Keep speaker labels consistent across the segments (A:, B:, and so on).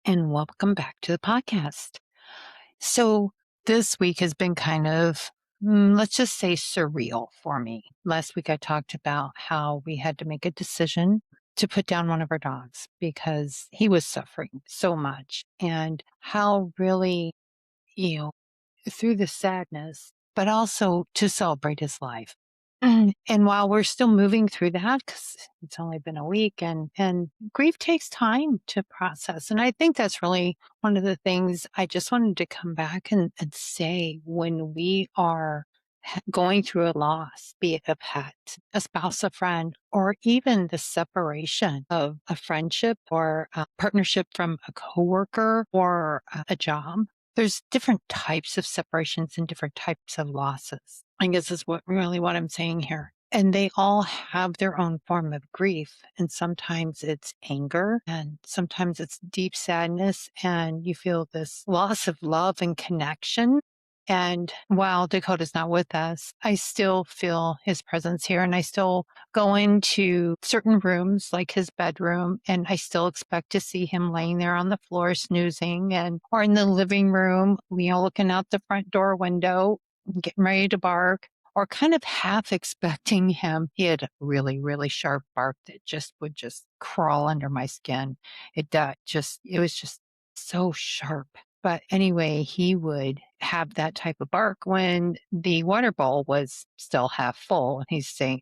A: and welcome back to the podcast. So, this week has been kind of, let's just say, surreal for me. Last week, I talked about how we had to make a decision to put down one of our dogs because he was suffering so much, and how really, you know, through the sadness, but also to celebrate his life. And while we're still moving through that, because it's only been a week, and grief takes time to process. And I think that's really one of the things I just wanted to come back and say when we are going through a loss, be it a pet, a spouse, a friend, or even the separation of a friendship or a partnership from a coworker or a job. There's different types of separations and different types of losses. I guess is what I'm saying here. And they all have their own form of grief. And sometimes it's anger, and sometimes it's deep sadness, and you feel this loss of love and connection. And while Dakota's not with us, I still feel his presence here, and I still go into certain rooms like his bedroom, and I still expect to see him laying there on the floor snoozing, and or in the living room, looking out the front door window, getting ready to bark, or kind of half expecting him. He had a really, really sharp bark that would just crawl under my skin. It was just so sharp. But anyway, he would have that type of bark when the water bowl was still half full. And he's saying,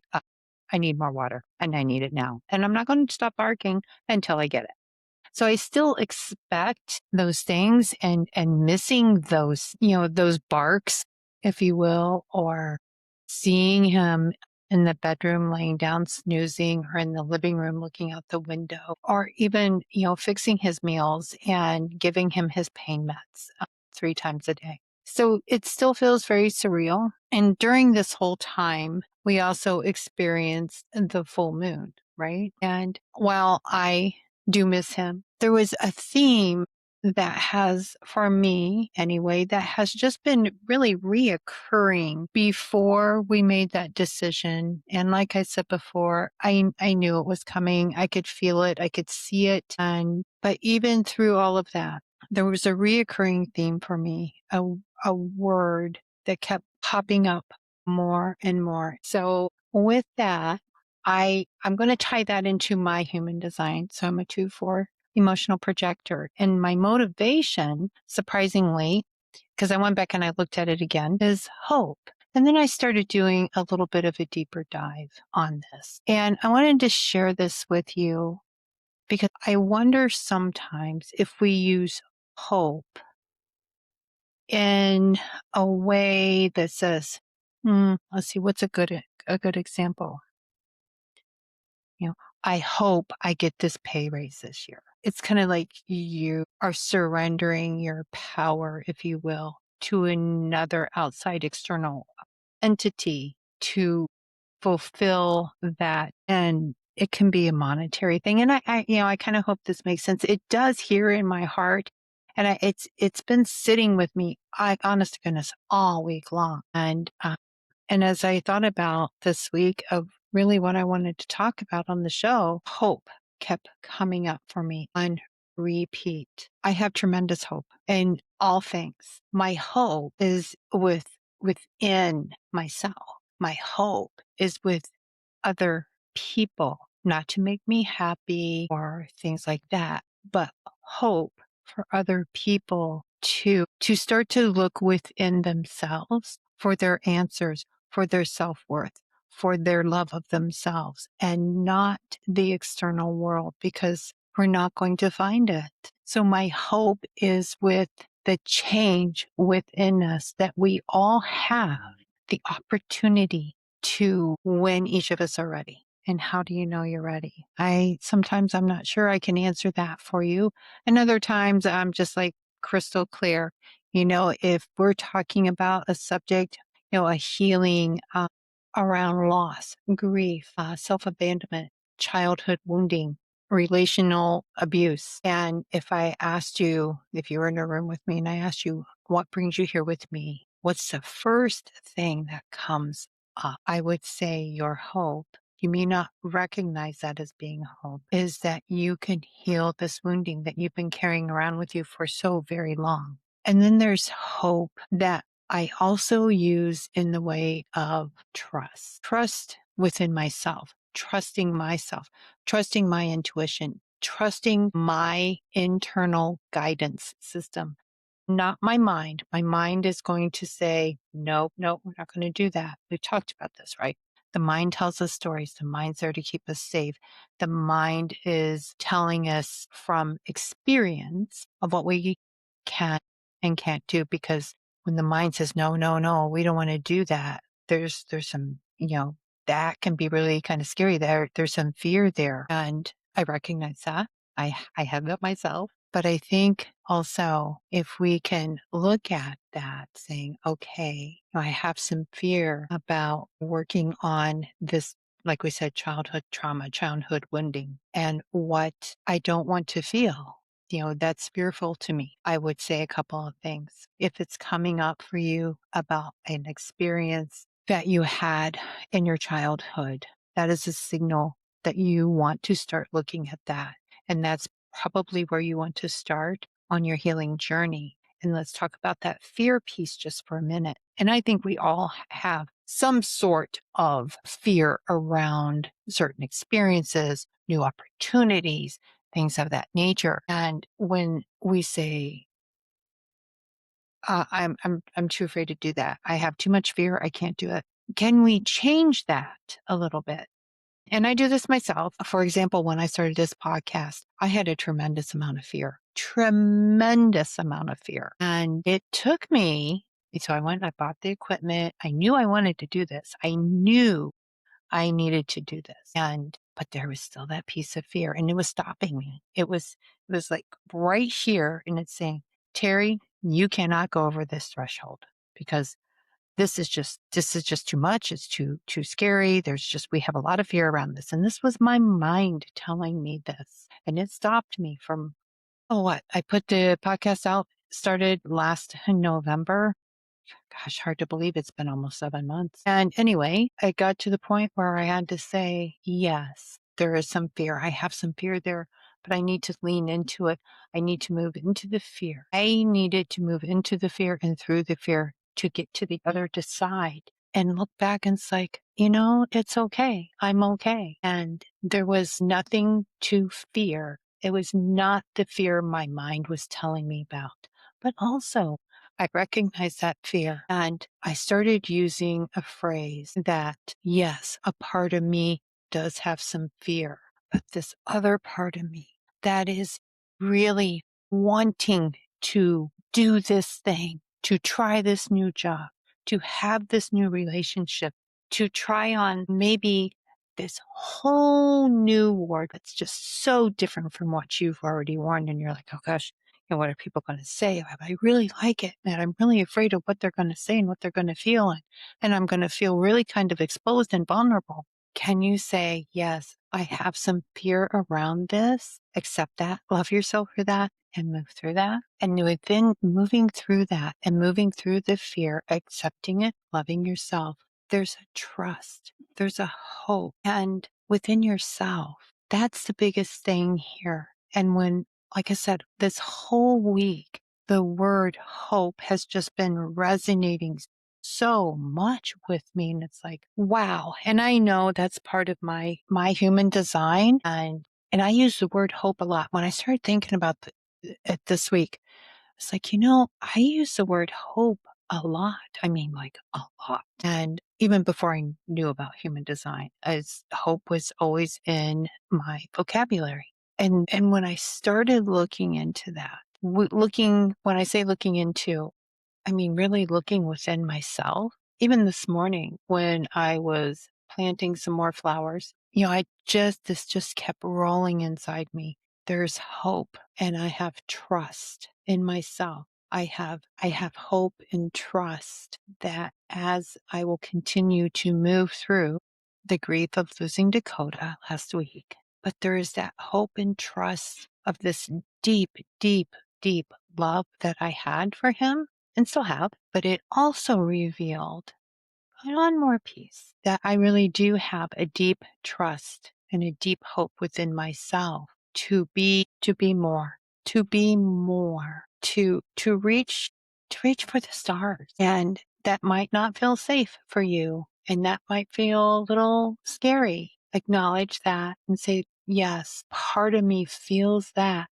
A: I need more water and I need it now. And I'm not going to stop barking until I get it. So I still expect those things, and missing those barks, if you will, or seeing him in the bedroom laying down snoozing, or in the living room looking out the window, or even, fixing his meals and giving him his pain meds 3 times a day. So it still feels very surreal. And during this whole time, we also experienced the full moon, right? And while I do miss him, there was a theme that has, for me anyway, that has just been really reoccurring before we made that decision. And like I said before, I knew it was coming. I could feel it. I could see it. But even through all of that, there was a reoccurring theme for me, a word that kept popping up more and more. So with that, I'm going to tie that into my human design. So I'm a 2/4 emotional projector. And my motivation, surprisingly, because I went back and I looked at it again, is hope. And then I started doing a little bit of a deeper dive on this. And I wanted to share this with you because I wonder sometimes if we use hope in a way that says, let's see, what's a good example? You know, I hope I get this pay raise this year. It's kind of like you are surrendering your power, if you will, to another outside external entity to fulfill that. And it can be a monetary thing. And I kind of hope this makes sense. It does here in my heart. And it's been sitting with me, honest to goodness, all week long. And as I thought about this week of really what I wanted to talk about on the show, hope kept coming up for me on repeat. I have tremendous hope in all things. My hope is within myself. My hope is with other people, not to make me happy or things like that, but hope for other people to start to look within themselves for their answers, for their self-worth, for their love of themselves, and not the external world, because we're not going to find it. So my hope is with the change within us that we all have the opportunity to when each of us are ready. And how do you know you're ready? Sometimes I'm not sure I can answer that for you. And other times I'm just like crystal clear. If we're talking about a subject, a healing around loss, grief, self-abandonment, childhood wounding, relational abuse. And if you were in a room with me and I asked you, what brings you here with me? What's the first thing that comes up? I would say your hope. you may not recognize that as being hope, is that you can heal this wounding that you've been carrying around with you for so very long. And then there's hope that I also use in the way of trust within myself, trusting my intuition, trusting my internal guidance system, not my mind. My mind is going to say, nope, nope, we're not going to do that. We've talked about this, right? The mind tells us stories. The mind's there to keep us safe. The mind is telling us from experience of what we can and can't do, because when the mind says, no, no, no, we don't want to do that, there's some, that can be really kind of scary. There's some fear there. And I recognize that. I have that myself. But I think also if we can look at that saying, okay, I have some fear about working on this, like we said, childhood trauma, childhood wounding, and what I don't want to feel. That's fearful to me. I would say a couple of things. If it's coming up for you about an experience that you had in your childhood, that is a signal that you want to start looking at that. And that's probably where you want to start on your healing journey. And let's talk about that fear piece just for a minute. And I think we all have some sort of fear around certain experiences, new opportunities, things of that nature. And when we say, I'm too afraid to do that, I have too much fear, I can't do it, can we change that a little bit? And I do this myself. For example, when I started this podcast, I had a tremendous amount of fear. And it took me, so I went and I bought the equipment. I knew I wanted to do this. I knew I needed to do this. But there was still that piece of fear, and it was stopping me. It was like right here, and it's saying, Terry, you cannot go over this threshold, because this is just too much. It's too scary. We have a lot of fear around this. And this was my mind telling me this. And it stopped me from, I put the podcast out, started last November. Gosh, hard to believe it's been almost 7 months. And anyway, I got to the point where I had to say, yes, there is some fear. I have some fear there, but I need to lean into it. I need to move into the fear. I needed to move into the fear and through the fear to get to the other side and look back, and it's like, it's okay. I'm okay. And there was nothing to fear. It was not the fear my mind was telling me about, but also I recognized that fear, and I started using a phrase that, yes, a part of me does have some fear, but this other part of me that is really wanting to do this thing, to try this new job, to have this new relationship, to try on maybe this whole new ward that's just so different from what you've already worn. And you're like, oh gosh, what are people going to say? I really like it, and I'm really afraid of what they're going to say and what they're going to feel. And I'm going to feel really kind of exposed and vulnerable. Can you say, yes, I have some fear around this, accept that, love yourself for that, and move through that? And within moving through that and moving through the fear, accepting it, loving yourself, there's a trust, there's a hope. And within yourself, that's the biggest thing here. And like I said, this whole week, the word hope has just been resonating so much with me. And it's like, wow. And I know that's part of my human design. And I use the word hope a lot. When I started thinking about it this week, it's like, I use the word hope a lot. I mean, like a lot. And even before I knew about human design, as hope was always in my vocabulary. And when I started looking into that, when I say looking into, I mean really looking within myself. Even this morning when I was planting some more flowers, this just kept rolling inside me. There's hope, and I have trust in myself. I have hope and trust that as I will continue to move through the grief of losing Dakota last week, but there is that hope and trust of this deep, deep, deep love that I had for him and still have, but it also revealed one more piece that I really do have a deep trust and a deep hope within myself to be more, to reach for the stars. And that might not feel safe for you, and that might feel a little scary. Acknowledge that and say, yes, part of me feels that.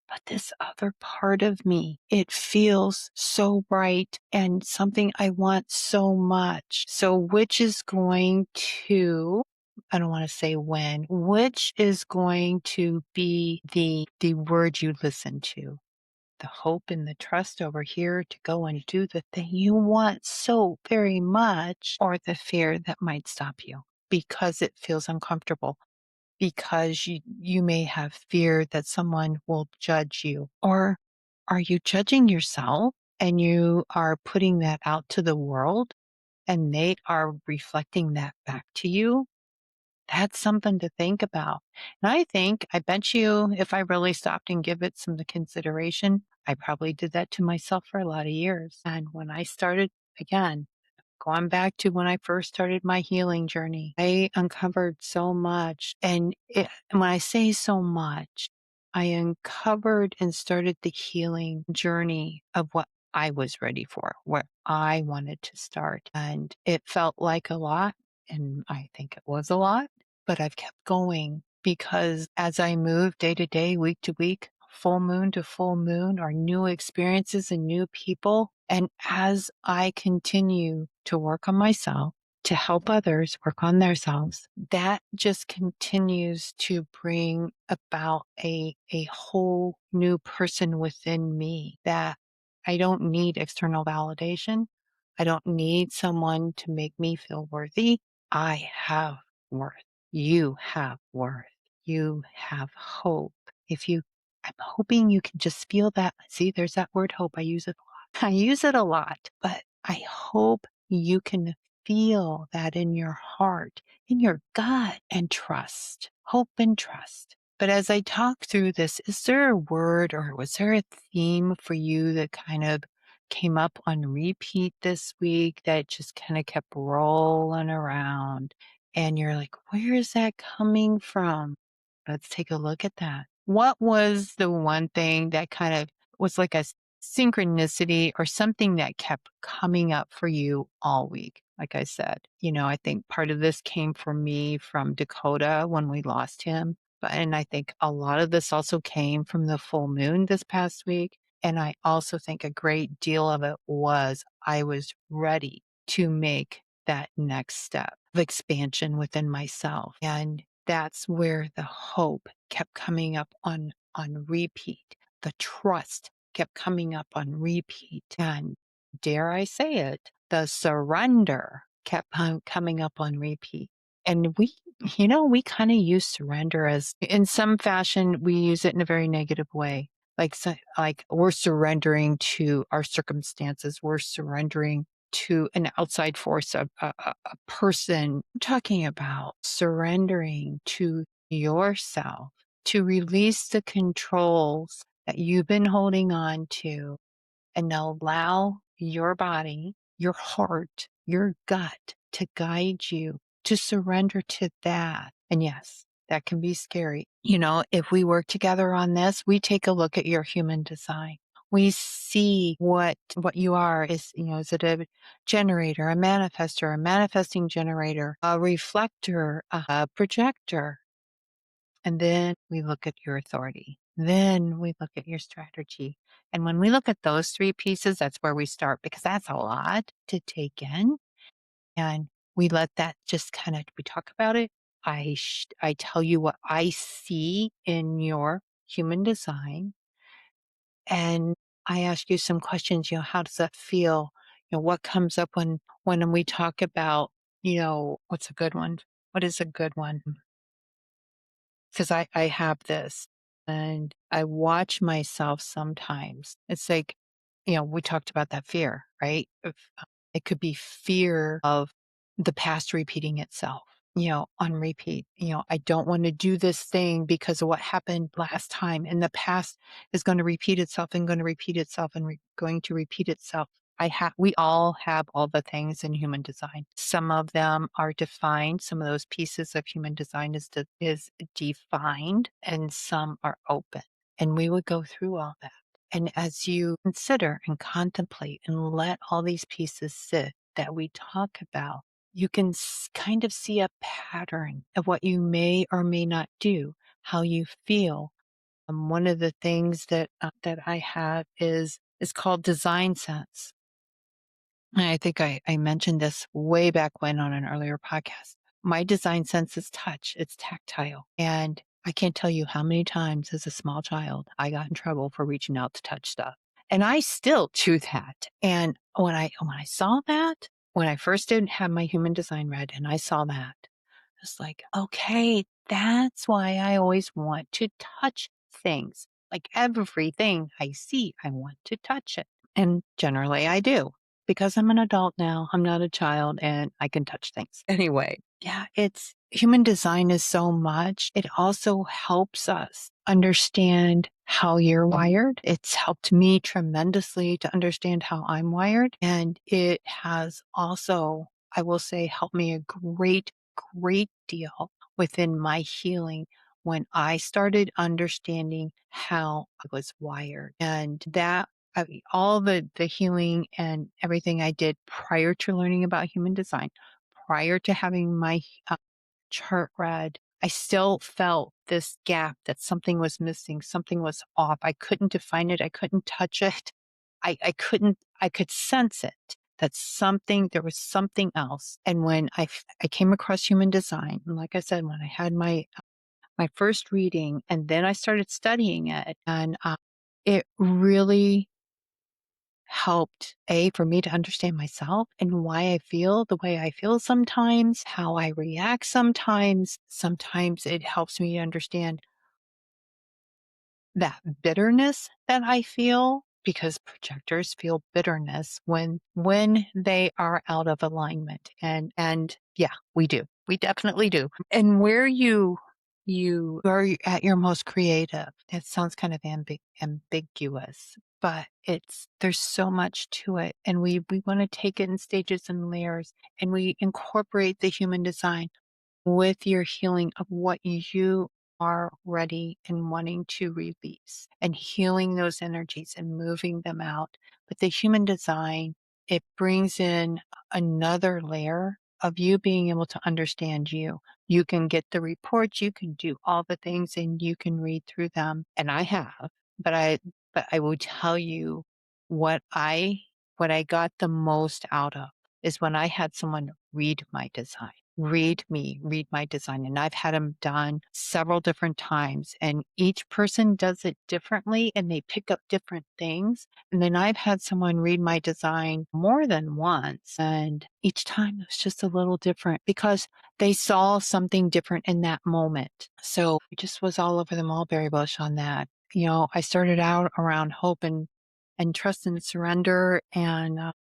A: But this other part of me, it feels so bright and something I want so much. So which is going to, I don't want to say when, which is going to be the word you listen to? The hope and the trust over here to go and do the thing you want so very much, or the fear that might stop you because it feels uncomfortable, because you may have fear that someone will judge you. Or are you judging yourself and you are putting that out to the world and they are reflecting that back to you? That's something to think about. And I bet you if I really stopped and give it some consideration, I probably did that to myself for a lot of years. And when I started, again, going back to when I first started my healing journey, I uncovered so much. And when I say so much, I uncovered and started the healing journey of what I was ready for, where I wanted to start. And it felt like a lot. And I think it was a lot, but I've kept going because as I move day to day, week to week, full moon to full moon, are new experiences and new people. And as I continue to work on myself, to help others work on themselves, that just continues to bring about a whole new person within me that I don't need external validation. I don't need someone to make me feel worthy. I have worth. You have worth. You have hope. If you, I'm hoping you can just feel that. See, there's that word hope. I use it a lot. I use it a lot, but I hope you can feel that in your heart, in your gut, and trust. Hope and trust. But as I talk through this, is there a word or was there a theme for you that kind of came up on repeat this week that just kind of kept rolling around? And you're like, where is that coming from? Let's take a look at that. What was the one thing that kind of was like a synchronicity or something that kept coming up for you all week? Like I said, I think part of this came for me from Dakota when we lost him. And I think a lot of this also came from the full moon this past week. And I also think a great deal of it was I was ready to make that next step of expansion within myself. And that's where the hope kept coming up on repeat. The trust kept coming up on repeat. And dare I say it, the surrender kept coming up on repeat. And we kind of use surrender as in some fashion, we use it in a very negative way. Like we're surrendering to our circumstances. We're surrendering to an outside force, a person. I'm talking about surrendering to yourself to release the controls that you've been holding on to and allow your body, your heart, your gut to guide you to surrender to that. And yes, that can be scary. If we work together on this, we take a look at your human design. We see what you are is it a generator, a manifester, a manifesting generator, a reflector, a projector. And then we look at your authority. Then we look at your strategy. And when we look at those three pieces, that's where we start because that's a lot to take in. And we let that just we talk about it. I tell you what I see in your human design. And I ask you some questions, how does that feel? What comes up when we talk about, what's a good one? What is a good one? Because I have this and I watch myself sometimes. It's like, we talked about that fear, right? It could be fear of the past repeating itself, on repeat. I don't want to do this thing because of what happened last time. And the past is going to repeat itself and going to repeat itself and going to repeat itself. we all have all the things in human design. Some of them are defined. Some of those pieces of human design is defined, and some are open. And we would go through all that. And as you consider and contemplate and let all these pieces sit that we talk about, you can kind of see a pattern of what you may or may not do, how you feel. One of the things that I have is called design sense. And I think I mentioned this way back when on an earlier podcast. My design sense is touch. It's tactile. And I can't tell you how many times as a small child I got in trouble for reaching out to touch stuff. And I still do that. And when I saw that, when I first didn't have my human design read and I saw that, it's like, okay, that's why I always want to touch things. Like everything I see, I want to touch it. And generally I do because I'm an adult now. I'm not a child and I can touch things. Anyway, yeah, it's human design is so much. It also helps us understand how you're wired. It's helped me tremendously to understand how I'm wired. And it has also, I will say, helped me a great deal within my healing when I started understanding how I was wired. And that all the healing and everything I did prior to learning about human design, prior to having my chart read, I still felt this gap that something was missing, something was off. I couldn't define it. I couldn't touch it. I could sense it that there was something else. And when I came across human design, and like I said, when I had my first reading and then I started studying it and it really helped for me to understand myself and why I feel the way I feel sometimes, how I react sometimes. Sometimes it helps me to understand that bitterness that I feel because projectors feel bitterness when they are out of alignment. And yeah, we do. We definitely do. And where you are at your most creative, it sounds kind of ambiguous, but there's so much to it. And we want to take it in stages and layers and we incorporate the human design with your healing of what you are ready and wanting to release and healing those energies and moving them out. But the human design, it brings in another layer of you being able to understand you. You can get the reports, you can do all the things and you can read through them. And I have, but I will tell you what I got the most out of is when I had someone read my design read my design. And I've had them done several different times and each person does it differently and they pick up different things. And then I've had someone read my design more than once and each time it was just a little different because they saw something different in that moment. So it just was all over the mulberry bush on that. You know, I started out around hope and trust and surrender and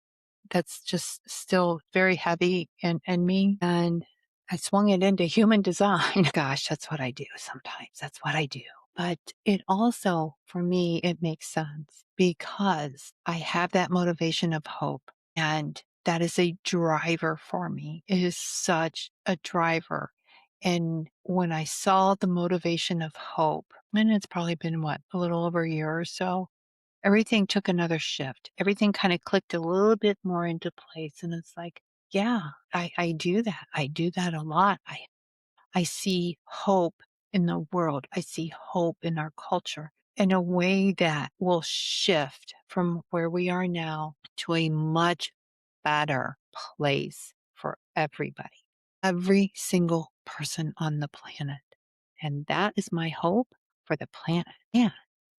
A: that's just still very heavy in me. And I swung it into human design. Gosh, that's what I do sometimes. That's what I do. But it also, for me, it makes sense because I have that motivation of hope. And that is a driver for me. It is such a driver. And when I saw the motivation of hope, and it's probably been a little over a year or so, everything took another shift. Everything kind of clicked a little bit more into place. And it's like, yeah, I do that. I do that a lot. I see hope in the world. I see hope in our culture in a way that will shift from where we are now to a much better place for everybody, every single person on the planet. And that is my hope for the planet and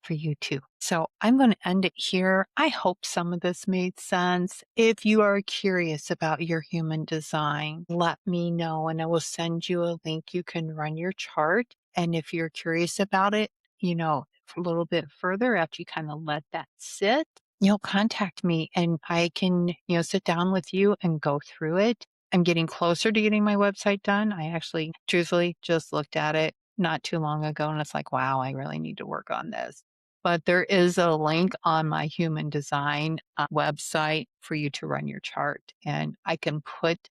A: for you too. So I'm going to end it here. I hope some of this made sense. If you are curious about your human design, let me know and I will send you a link. You can run your chart. And if you're curious about it, you know, a little bit further after you kind of let that sit, you'll contact me and I can, you know, sit down with you and go through it. I'm getting closer to getting my website done. I actually truthfully just looked at it not too long ago and it's like, wow, I really need to work on this. but there is a link on my human design website for you to run your chart. And I can put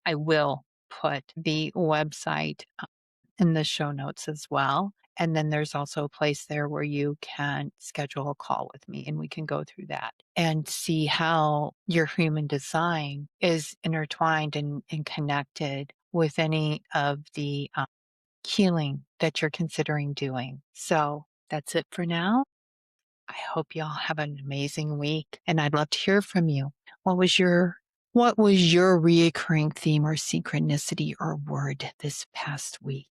A: I will put the website in the show notes as well. And then there's also a place there where you can schedule a call with me and we can go through that and see how your human design is intertwined and connected with any of the healing that you're considering doing. So that's it for now. I hope y'all have an amazing week and I'd love to hear from you. What was your reoccurring theme or synchronicity or word this past week?